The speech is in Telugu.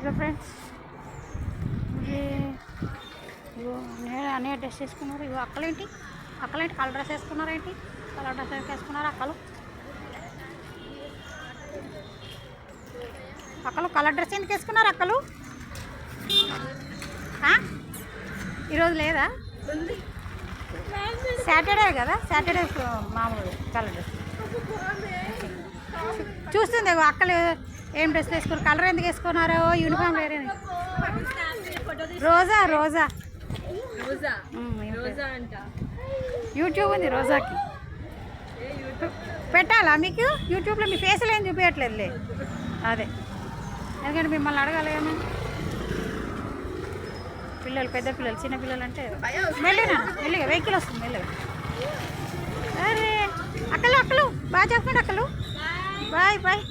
హలో ఫ్రెండ్స్, ఇగో నేను అన్నయ్య డ్రెస్ వేసుకున్నారు. ఇగో అక్కలేంటి కలర్ డ్రెస్ వేసుకున్నారు. ఏంటి కలర్ డ్రెస్ వేసుకున్నారు అక్కలు కలర్ డ్రెస్ ఎందుకు వేసుకున్నారు అక్కలు? ఈరోజు లేదా? సాటర్డే కదా, సాటర్డే మామూలు కలర్ డ్రెస్ చూస్తుంది. అక్కలు ఏం డ్రెస్ వేసుకున్నారు, కలర్ ఎందుకు వేసుకున్నారో, యూనిఫామ్ వేరే. రోజా యూట్యూబ్ ఉంది రోజాకి. పెట్టాలా మీకు యూట్యూబ్లో? మీ ఫేస్లో ఏం చూపించట్లేదులే. అదే ఎందుకంటే మిమ్మల్ని అడగాలి ఏమో. పిల్లలు, పెద్ద పిల్లలు, చిన్న పిల్లలు అంటే మెల్లిగా వెహికల్ వస్తుంది మెల్లిగా. అరే అక్కలు బాగా చెప్పండి అక్కలు. Bye bye.